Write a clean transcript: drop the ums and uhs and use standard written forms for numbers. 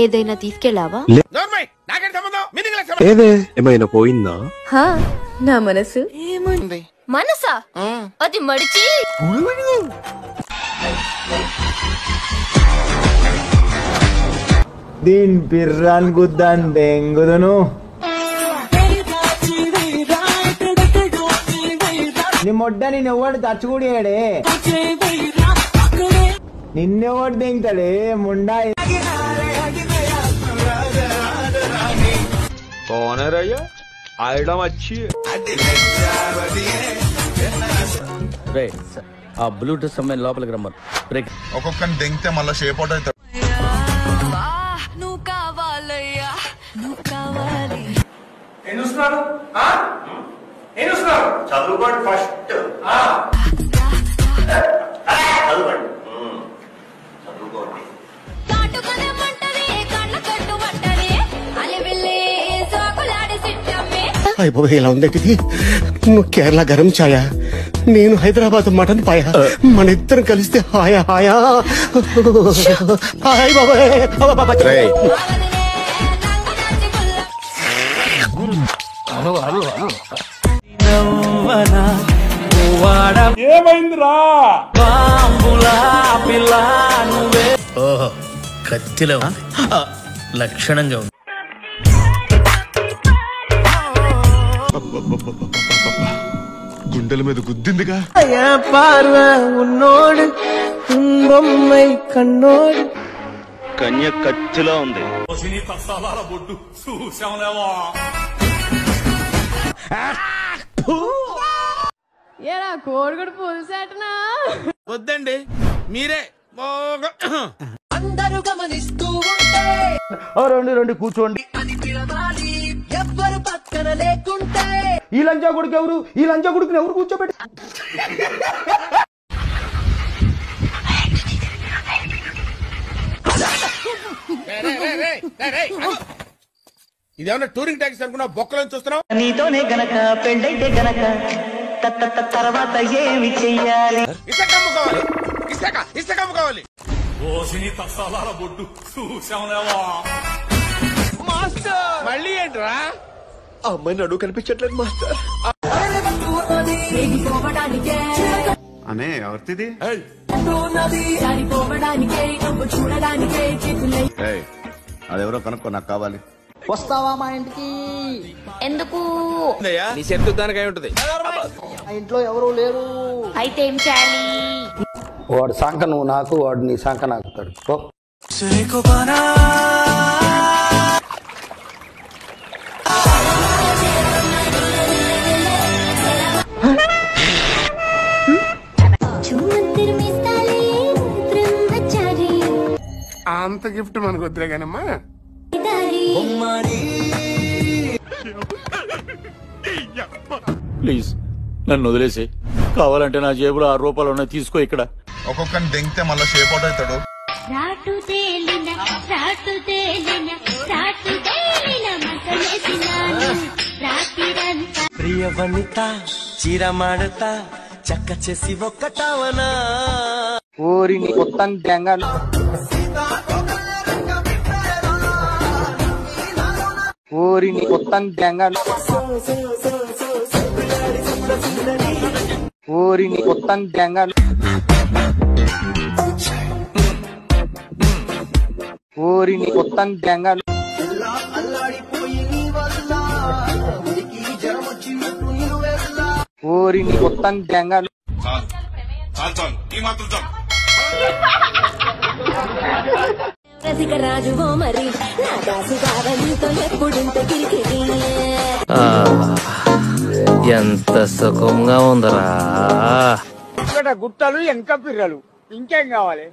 ఏదైనా తీసుకెళ్ళావా? ఏదే ఏమైనా పోయిందా? నా మనసు మనసా అది మడిచి దీని బిర్రాన్ గుద్దాన్ దెంగుదును నీ మొడ్డ నిన్నెవ్వడు తచ్చుకుడియాడే నిన్నెవ్వడు దెంగతాడే ముండా कौन है रैया आइटम अच्छी है రే ఆ బ్లూటూత్ సమయం లోపలికి రమ్మను బ్రేక్ ఒక్కొక్కని దెంగితే మళ్ళీ షేప్ అవుట్ అవుతాడు నువ్వు కావాలయ్యా నువ్వు కావాలి చదువుకోండి ఫస్ట్ చదువుకోండి చదువుకోండి అయిపోయి ఇలా ఉందేటిది నువ్వు కేరళ గరం ఛాయ నేను హైదరాబాద్ మటన్ పాయా మన ఇద్దరం కలిస్తే హాయా హాయా హాయ్ బాబాయ్ ఓహో కత్తిలో లక్షణంగా ఉంది. గుండెల మీద గుద్దిందిగా ఉన్నోడు బొమ్మై కన్నోడు కన్య కత్తిలో ఉంది. ఏరా కోడిగుడు పులుసేటనా వద్దండి మీరే అందరూ గమనిస్తూ ఉంటే రెండు కూర్చోండి ఎవ్వరు పక్కన లేకుంటే ఈ లంచా కొడుకు ఎవరు ఈ లంచా కొడుకుని ఎవరు కూర్చోబెట్టి ఇదేమన్నా టూరింగ్ ట్యాక్సీ అనుకున్నా బొక్కలను చూస్తున్నావు. నీతోనే గనక పెళ్ళైతే గనక తర్వాత ఏమి చెయ్యాలి? ఇసకమ్ము కావాలి ఇసకమ్ము కావాలి. మళ్ళీ ఏంట్రా అమ్మాయి నడువు కనిపించట్లేదు మాస్టర్. అనే ఎవరిది అదెవరో కనుక్కో నాకు కావాలి. వస్తావా మా ఇంటికి? ఎందుకు? నీ చెట్టు దానికి అయి ఉంటది. మా ఇంట్లో ఎవరు లేరు. అయితే ఏం చేయాలి? వాడు సంక నువ్వు నాకు వాడు నీ సంక నాకు పో. అంత గిఫ్ట్ మనకు వద్దులే కానమ్మా. ప్లీజ్ నన్ను వదిలేసి కావాలంటే నా జేబులో 6 రూపాయలు ఉన్నాయి తీసుకో. ఇక్కడ ఒక్కొక్కని దెంగితే మళ్ళీ షేప్ అవుట్ అవుతాడు. ప్రియ వనిత చీర మాడతా చక్క చేసి ఒక్కటావనా ఊరిని మొత్తం దెంగను ఊరిని మొత్తం దెంగను ఊరిని మొత్తం దెంగను ఊరిని మొత్తం దెంగను ఊరిని మొత్తం దెంగను రాజువో మరి నా దాసి బావనితో ఎప్పుడింత కిరికిరి ఎంత సుఖంగా ఉందరా. గుట్టలు వెనక పిర్రలు ఇంకేం కావాలి?